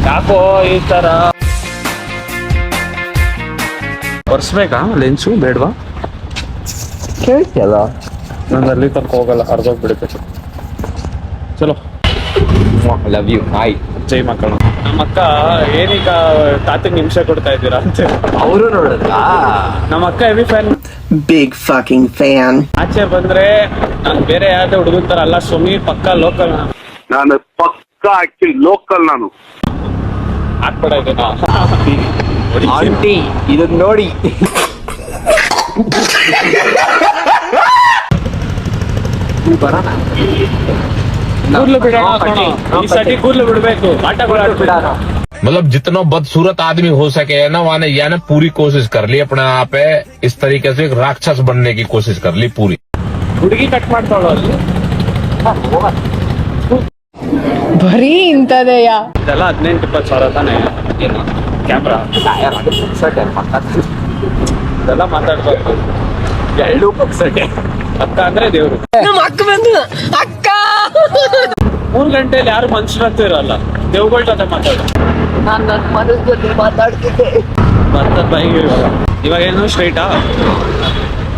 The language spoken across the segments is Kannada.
ಯಾಕೋ ಈ ತರ ಒರ್ಸ್ಬೇಕಾ ಲೆನ್ಸು ಬೇಡವಾ? ಕೇಳ್ತಿಯಲ್ಲ, ನಾನು ಅಲ್ಲಿ ತನಕ ಹೋಗಲ್ಲ, ಅರ್ಧೋಗ್ಬಿಡುತ್ತೆ. ಚಲೋ, ಲವ್ ಯು. ಹಾಯ್, ಜೈ ಮಕ್ಕಳು. ನಮ್ಮ ಅಕ್ಕ ಏನೀಗ ತಾತಂಗೆ ನಿಮಿಷ ಕೊಡ್ತಾ ಇದ್ದೀರಾ ಅಂತ ಅವರು ನೋಡಿದ್ರ. ನಮ್ಮ ಅಕ್ಕ heavy fan, Big fucking fan. ಆಚೆ ಬಂದ್ರೆ ನಾನು ಬೇರೆ ಯಾವ್ದೇ ಹುಡುಗನ್ ತರ ಅಲ್ಲ, ಸುಮ್ಮಿ ಪಕ್ಕ ಲೋಕಲ್. ನಾನು ಪಕ್ಕ ಆಕ್ಚುಲಿ ಲೋಕಲ್. ನಾನು ಹಾಕ್ಬೇಡ ಇದನ್ನ. ಆಂಟಿ ಇದನ್ನ ನೋಡಿ. ಬರೋಣ, ಕೂದ್ಲು ಬಿಡೋಣ ಕಣೋ. ಈ ಸತಿ ಕೂದ್ಲು ಬಿಡ್ಬೇಕು, ಆಟಗಳು ಆಡ್ಬಿಡೋಣ. मतलब जितना बदसूरत आदमी हो सके ना वाने या ना पूरी कोशिश कर ली अपने आप पे, इस तरीके से एक राक्षस बनने की कोशिश कर ली पूरी. ಹುಡುಗಿ ಕಟ್ ಮಾಡ್ತಾಳು ಅಲ್ಲಿ. ಬರೀ ಇಂಥದೆಯಾ? ಇದೆಲ್ಲ 18-20 ಸಾವಿರ ತಾನೆ ಕ್ಯಾಮ್ರಾ. ಇದೆಲ್ಲ ಮಾತಾಡ್ಬೇಕು. 2 ಪಕ್ಷಕ್ಕೆ ಅಕ್ಕ ಅಂದ್ರೆ ದೇವ್ರು. ನಮ್ಮ ಅಕ್ಕ ಬಂದು ಅಕ್ಕ 3 ಗಂಟೆಯಲ್ಲಿ ಯಾರು ಮನುಷ್ಯರಂತೂ ಇರಲ್ಲ, ದೇವ್ಗಳ ಜೊತೆ ಮಾತಾಡು. ನಾನು ನನ್ನ ಮನಸ್ ಜೊತೆ ಮಾತಾಡ್ತಿದ್ದೆ. ಬರ್ತದ ಬೈಗೆ ಇವಾಗ ಏನು ಸ್ಟ್ರೈಟಾ?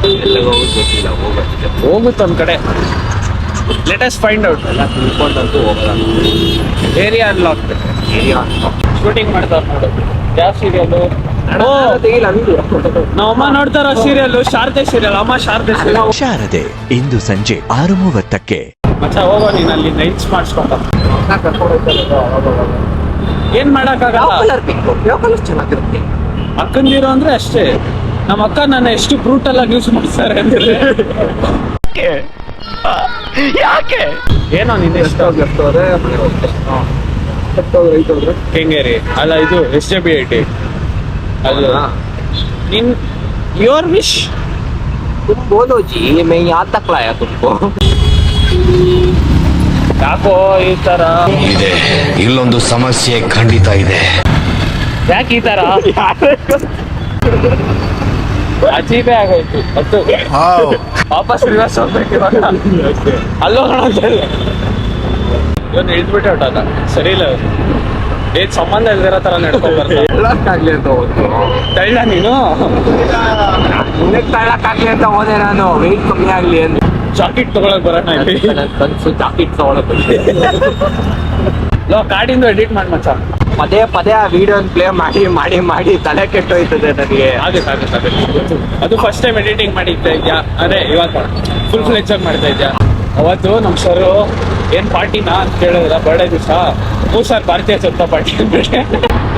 ಗೊತ್ತಿಲ್ಲ, ಹೋಗುತ್ತೆ ಒಂದ್ ಕಡೆ. Let us find out. ಎಲ್ಲ ತಿಳ್ಕೊಂಡಂತೂ ಹೋಗಲ್ಲ. Area unlock. ಶೂಟಿಂಗ್ ಮಾಡ್ತಾರ ನೋಡು. ಯಾವ ಸೀರಿಯಲ್? ತೆಗಿಲ್ಲ ಅಂದು. ನಮ್ಮಮ್ಮ ನೋಡ್ತಾರ ಸೀರಿಯಲ್, ಶಾರದೆ ಸೀರಿಯಲ್. ಅಮ್ಮ ಶಾರದೆ ಸೀರಿಯಲ್. ಶಾರದೆ ಇಂದು ಸಂಜೆ 6:30ಕ್ಕೆ. ಮಚ್ಚ ಹೋಗೋ ನೀನ್ ಅಲ್ಲಿ ನೈಟ್ಸ್ ಮಾಡಿಸ್ಕೊಂಡ. ಏನ್ ಮಾಡಕ್ಕಾಗಲ್ಲ. ಚೆನ್ನಾಗಿರುತ್ತೆ. ಅಕ್ಕಂದಿರೋ ಅಂದ್ರೆ ಅಷ್ಟೇ. ನಮ್ಮ ಅಕ್ಕ ನನ್ನ ಎಷ್ಟು ಬ್ರೂಟಲ್ ಆಗಿ ಯೂಸ್ ಮಾಡ್ತಾರೆ ಅಂದ್ರೆ ಯಾಕೆ ಏನೋ ನಿನ್ನ ಇಷ್ಟ. ಕೆಂಗೇರಿ ಅಲ್ಲ, ಇದು SJB80 ಅದು. ನಿನ್ ಯೋರ್ ವಿಶ್. तुम बोलो जी, मैं यहाँ तक लाया तुमको. ಯಾಕೋ ಈ ತರ ಇದೆ, ಇಲ್ಲೊಂದು ಸಮಸ್ಯೆ ಖಂಡಿತ ಇದೆ. ಯಾಕೆ ಈ ತರ ಅಜೀಬೇ ಆಗೋಯ್ತು. ಮತ್ತು ವಾಪಸ್ ರಿವರ್ಸ್ ಹೋಗ್ಬೇಕು ಇವಾಗ. ಅಲ್ಲೋಗೋಣ ಅಂತ ಇವತ್ತು ಇಳಿದ್ಬಿಟ್ಟೆ ಹೊಟ್ಟದ. ಸರಿ ಇಲ್ಲ, ಏನ್ ಸಂಬಂಧ ಇಲ್ದಿರೋ ತರ ನಡ್ಕೊಂಡ್ ಬರ್ತಾರೆ. ತಳ್ಳಕ್ಕಾಗ್ಲಿ ಅಂತ ಹೋದ್ರು. ತಳ್ಳ ನೀನು. ತಳ್ಳಕ್ಕಾಗ್ಲಿ ಅಂತ ಹೋದೆ ನಾನು, ವೆಯ್ಟ್ ಕಮ್ಮಿ ಆಗ್ಲಿ ಅಂತ. ಜಾಕೆಟ್ ತಗೊಳಕ್ ಬರೋಣ ಇಲ್ಲಿ. ಕನ್ಸು ಜಾಕೆಟ್ ತಗೊಳಕ್ ಕಾಡಿಂದ ಎಡಿಟ್ ಮಾಡಿ ಮಚ್ಚ. ಪದೇ ಪದೇ ಆ ವಿಡಿಯೋ ಪ್ಲೇ ಮಾಡಿ ಮಾಡಿ ಮಾಡಿ ತಲೆ ಕೆಟ್ಟೋಯ್ತದೆ ನನಗೆ. ಆಗುತ್ತೆ. ಅದು ಫಸ್ಟ್ ಟೈಮ್ ಎಡಿಟಿಂಗ್ ಮಾಡಿದ್ದೆ ಇದ್ಯಾ? ಅದೇ ಇವಾಗ ಫುಲ್ ಫ್ಲೆಜ್ ಆಗಿ ಮಾಡ್ತಾ ಇದ್ಯಾ? ಅವತ್ತು ನಮ್ ಸರ್ ಏನ್ ಪಾರ್ಟಿನಾ ಅಂತ ಕೇಳಿದ್ರ, ಬರ್ಡೇ ದಿವಸ. ಸರ್ ಭಾರತೀಯ ಜನತಾ ಪಾರ್ಟಿ ಅಂದ್ಬಿಟ್ಟೆ.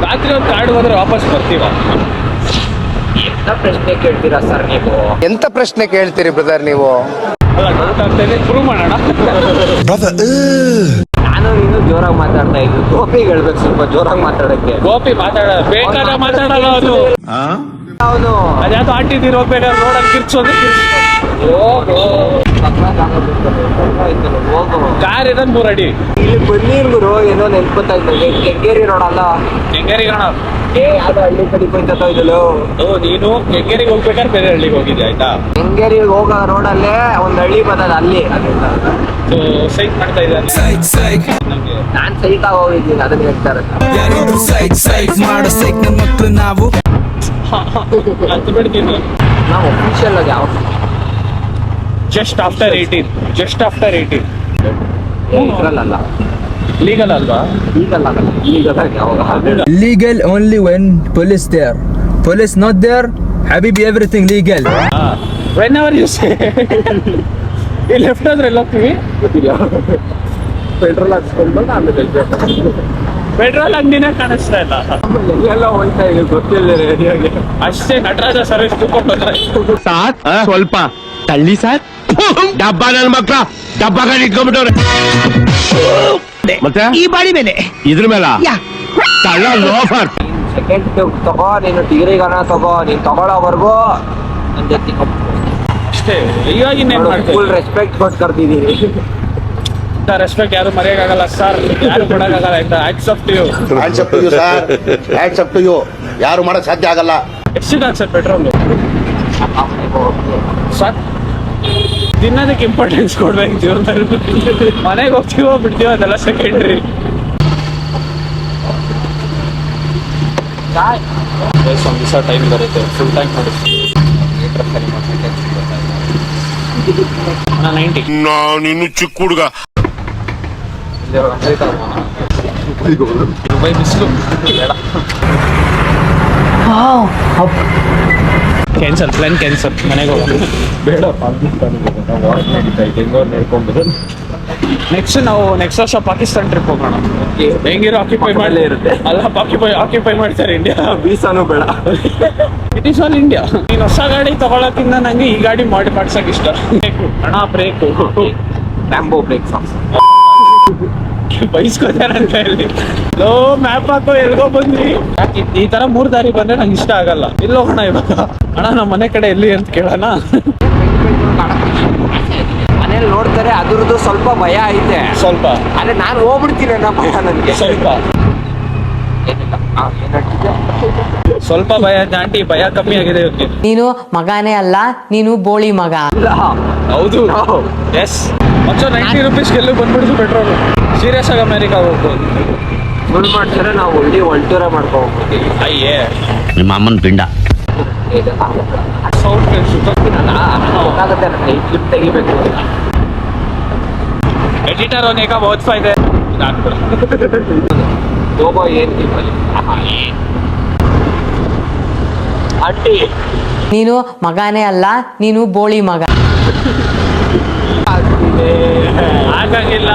ರಾತ್ರಿ ಒಂದು ಕಾಡು ಹೋದ್ರೆ ವಾಪಸ್ ಬರ್ತೀವ. ಎಂತ ಪ್ರಶ್ನೆ ಕೇಳ್ತೀರಾ ಸರ್ ನೀವು? ಎಂತ ಪ್ರಶ್ನೆ ಕೇಳ್ತೀರಿ ಬ್ರದರ್ ನೀವು? ಅಲ್ಲ ಡೌಟ್ ಆಗ್ತದೆ, ಪ್ರೂವ್ ಮಾಡೋಣ. ನಾನು ನೀನು ಜೋರಾಗಿ ಮಾತಾಡ್ತಾ ಇದ್ವಿ. ಗೋಪಿಗೆ ಹೇಳ್ಬೇಕು ಸ್ವಲ್ಪ ಜೋರಾಗಿ ಮಾತಾಡಕ್ಕೆ. ಗೋಪಿ ಬೇಕಾದ ಮಾತಾಡಲ್ಲ ಅವನು. ಅವನು ಅದ್ಯಾವ್ದು ಆಂಟಿದಿರೋ ಹೋಗ್ಬೇಕಾದ್ರೆ ನೋಡಕ್ ಕಿರ್ಚೋದು. ಹೋಗು, ಕಾರ್ ಇರೋದ್ 3 ಅಡಿ. ಇಲ್ಲಿ ಬನ್ನೀರ್ ಗುರು ಏನೋ ನೆನ್ಪತ್ತಾ ಇದ್ದಂಗೆ. ಕೆಂಗೇರಿ ರೋಡ್ ಅಲ್ಲ, ಕೆಂಗೇರಿ ಗಣ. ಅದು ಹಳ್ಳಿ ಕಡೆ ಹೋಯ್ತಾ ಇದ್ದಲು. ನೀನು ಕೆಂಗೇರಿಗೆ ಹೋಗ್ಬೇಕಾದ್ರೆ ಬೇರೆ ಹಳ್ಳಿಗೆ ಹೋಗಿದ್ಯಾ ಆಯ್ತಾ? ಕೆಂಗೇರಿಗೆ ಹೋಗೋ ರೋಡಲ್ಲೇ ಒಂದ್ ಹಳ್ಳಿ ಬರ್ತದ, ಅಲ್ಲಿ ಸೈಕ್ ಮಾಡ್ತಾ ಇದ್ದಾನೆ. ನಾನ್ ಸೈಕ್ ಆಗಿ ಹೋಗಿದ್ದೀನಿ, ಅದನ್ನ ಹೇಳ್ತಾರೆ. ಅಂತ ಬಿಡ್ತೀನಿ. ನಾವು ಅಫಿಷಿಯಲ್ ಆಗಿ ಯಾವ ಜಸ್ಟ್ ಆಫ್ಟರ್ 18. ಇದ್ರಲ್ಲ, ಲೀಗಲ್ ಅಲ್ವಾ? ಈಗಲ್ಲ ಯಾವಾಗ Legal only when police there. Police not there, Habibi, everything legal. Whenever you say. ಈ ಲೆಫ್ಟ್ ಆದ್ರೆ ಎಲ್ಲ ಹೋಗ್ತೀವಿ. ಪೆಟ್ರೋಲ್ ಹಾಕ್ಸ್ಕೊಂಡು ಆಮೇಲೆ ಪೆಟ್ರೋಲ್ ಅಂಗಡಿನೇ ಕಾಣಿಸ್ತಾ ಇಲ್ಲ. ಎಲ್ಲೆಲ್ಲ ಹೋಯ್ತಾ ಇದೆ ಗೊತ್ತಿಲ್ಲ ರೇಡಿಯೋಗೆ. ಅಷ್ಟೇ ನಟರಾಜ ಸರ್ವಿಸ್ ತಗೊಂಡ್ರೆ ಸ್ವಲ್ಪ ತಳ್ಳಿ ಸರ್. ಡಬ್ಬ ನನ್ನ ಮಕ್ಕಳ ಡಬ್ಬ ಇಟ್ಕೊಂಡ್ಬಿಟ್ಟವ್ರೆ. ಮತ್ತೆ ಈ ಬಾಡಿ ಮೇಲೆ ಇದ್ರ ಮೇಲೆ ತಳ್ಳ ಲೋಫರ್. ಸೆಕೆಂಡ್ ತಗೋ, ನೀನು ಡಿಗ್ರಿಗಾನ ತಗೋ, ನೀನ್ ತಗೊಳ್ಳೋವರೆಗೂ ನನ್ನ ಜೊತೆ ಅಷ್ಟೇ. ಇವಾಗ ಇನ್ನೇನ್ ಮಾಡ್ತೀವಿ? ಫುಲ್ ರೆಸ್ಪೆಕ್ಟ್ ಕೊಟ್ಟು ಕರ್ತಿದ್ದೀನಿ. ರೆಸ್ಪೆಕ್ಟ್ ಯಾರು ಮರೆಯಕ್ಕಾಗಲ್ಲ ಸರ್, ಯಾರು ಕೊಡಕ್ಕಾಗಲ್ಲ ಆಯ್ತಾ? Hats off to you. Hands up to you sir, hands up to you. ಯಾರು ಮಾಡಕ್ ಸಾಧ್ಯ ಆಗಲ್ಲ. ಎಷ್ಟಿದೆ ಸರ್ ಪೆಟ್ರೋಲ್? ಸರ್ ತಿನ್ನೋದಕ್ಕೆ ಇಂಪಾರ್ಟೆನ್ಸ್ ಕೊಡ್ಬೇಕು ಜೀವನದಲ್ಲಿ. ಮನೆಗೆ ಹೋಗ್ತೀವೋ ಬಿಡ್ತೀವೋ ಅದೆಲ್ಲ ಸೆಕೆಂಡ್ರಿ. ಒಂದು ದಿವಸ ಟೈಮ್ ಬರುತ್ತೆ, ಫುಲ್ ಟೈಮ್ ಮಾಡಿಸ್ತೀವಿ. 90 ನೀನು ಚಿಕ್ಕ ಹುಡುಗ. ದುಬೈ ಬಿಸಿಲು ಬೇಡ. Cancel, plan cancel. ಮನೆಗೆ ಹೋಗೋಣ ಬೇಡ. ನಡ್ಕೊಂಡ್ಬರೋದು. ನೆಕ್ಸ್ಟ್ ನಾವು ನೆಕ್ಸ್ಟ್ ವರ್ಷ ಪಾಕಿಸ್ತಾನ್ ಟ್ರಿಪ್ ಹೋಗೋಣ. ಹೆಂಗಿರೋ ಆಕ್ಯುಪೈ ಮಾಡಲೇ ಇರುತ್ತೆ ಅಲ್ಲ. ಆಕ್ಯುಪೈ ಮಾಡ್ತಾರೆ ಇಂಡಿಯಾ. ವೀಸಾನು ಬೇಡ. It is all India. ನೀನು ಹೊಸ ಗಾಡಿ ತಗೊಳಕ್ಕಿಂತ ನಂಗೆ ಈ ಗಾಡಿ ಮಾಡ್ಸಕ್ ಇಷ್ಟ. ಹಣ ಬ್ರೇಕು, ರ್ಯಾಂಬೋ ಬ್ರೇಕ್ಸ್. ಬೈಸ್ಕೋತಾರಂತ ಇಲ್ಲಿ. ಲೋ ಮ್ಯಾಪ್ ಹಾಕೋ ಎಲ್ಗೋ ಬಂದ್ರಿ. ಈ ತರ 3 ದಾರಿ ಬಂದ್ರೆ ನಂಗೆ ಇಷ್ಟ ಆಗಲ್ಲ. ಇಲ್ಲಿ ಹೋಗೋಣ ಇವಾಗ. ಅಣ್ಣ ನಮ್ಮ ಮನೆ ಕಡೆ ಎಲ್ಲಿ ಅಂತ ಕೇಳೋಣ. ಮನೇಲಿ ನೋಡ್ತಾರೆ, ಅದ್ರದ್ದು ಸ್ವಲ್ಪ ಭಯ ಐತೆ. ಸ್ವಲ್ಪ ಆದ್ರೆ ನಾನು ಹೋಗ್ಬಿಡ್ತೀನಿ ಅನ್ನೋ ಭಯ ನನಗೆ. ಸ್ವಲ್ಪ ಸ್ವಲ್ಪ ಭಯ ಆಂಟಿ. ಭಯ ಕಮ್ಮಿ ಆಗಿದೆ ಇವ್ರಿಗೆ. ನೀನು ಮಗನೇ ಅಲ್ಲ, ನೀನು ಬೋಳಿ ಮಗ. ಹೌದು. ಎಸ್. ಮತ್ತೆ 90 ರೂಪೀಸ್ ಗೆಲ್ಲು ಬಂದ್ಬಿಡ್ತು ಪೆಟ್ರೋಲ್. ಸೀರಿಯಸ್ ಆಗಿ ಅಮೆರಿಕಾ ಹೋಗ್ಬೋದು. ಫುಲ್ ಮಾಡ್ತಾರೆ, ನಾವು ಒಳ್ಟೂರ ಮಾಡ್ಕೊ ಹೋಗ್ತೀವಿ. ಅಯ್ಯೇ ನಿಮ್ಮ ಅಮ್ಮನ ಪಿಂಡ. ಸೌಂಡ್ ಗೊತ್ತಾಗುತ್ತೆ ನನಗೆ ಈ ಕ್ಲಿಪ್ ತೆಗಿಬೇಕು. एडिटर होने का बहुत फायदा है. ಹೋಗೋ ಏನ್ ಕ್ಲಿಪ್ಪಲ್ಲಿ ಆಂಟಿ. ನೀನು ಮಗನೇ ಅಲ್ಲ, ನೀನು ಬೋಳಿ ಮಗ. ಆಗಂಗಿಲ್ಲ.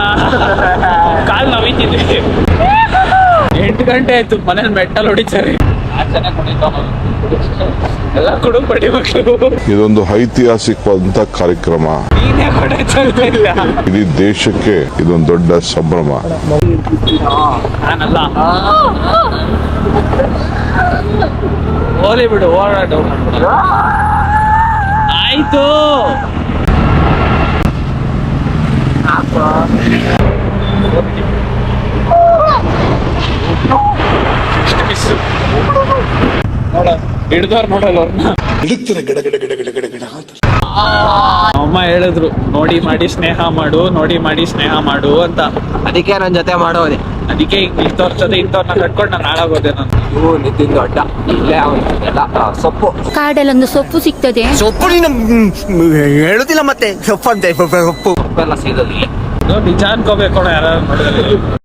ಕಾಲ್ ನೋವಿತಿದೆ. 8 ಗಂಟೆ ಆಯ್ತು, ಮನೇಲಿ ಮೆಟ್ಟಲ್ ಹೊಡಿತಾರೆ. ಎಲ್ಲ ಕುಡು ಪಡಿ ಮಕ್ಕಳು. ಇದೊಂದು ಐತಿಹಾಸಿಕವಾದಂತ ಕಾರ್ಯಕ್ರಮ. ನೀನೇ ಹೊಡೆತ ಇಲ್ಲ. ಇಡೀ ದೇಶಕ್ಕೆ ಇದೊಂದು ದೊಡ್ಡ ಸಂಭ್ರಮ. ನಾನಲ್ಲ. ಹೋಲಿ ಬಿಡು, ಓಡಾಡು. ಆಯ್ತು. ನೋಡ ಹಿಡ್ದವ್ರು ನೋಡಲ್ಲ ಅವ್ರನ್ನ. ಅಮ್ಮ ಹೇಳಿದ್ರು, ನೋಡಿ ಮಾಡಿ ಸ್ನೇಹ ಮಾಡು, ನೋಡಿ ಮಾಡಿ ಸ್ನೇಹ ಮಾಡು ಅಂತ. ಅದಕ್ಕೆ ನನ್ನ ಜೊತೆ ಮಾಡೋದೆ. ಅದಕ್ಕೆ ಇಂಥವ್ರ ಜೊತೆ ಇಂಥವ್ರನ್ನ ಕಟ್ಕೊಂಡು ನಾನು ಹಾಳಾಗೋದೆ. ನಾನು ಇವು ನಿತಿನ್ ದೊಡ್ಡ ಇಲ್ಲೇ ಅವನ್ನೆಲ್ಲ ಸೊಪ್ಪು. ಕಾಡಲ್ಲೊಂದು ಸೊಪ್ಪು ಸಿಗ್ತದೆ. ಸೊಪ್ಪು ನೀನು ಹೇಳುದಿಲ್ಲ ಮತ್ತೆ ಸೊಪ್ಪು ಅಂತ ಸೊಪ್ಪು ಸೊಪ್ಪೆಲ್ಲ ಸಿಗೋದು. ನಿಜ ಅನ್ಕೋಬೇಕು ಯಾರು ನೋಡಿದ್ರೆ.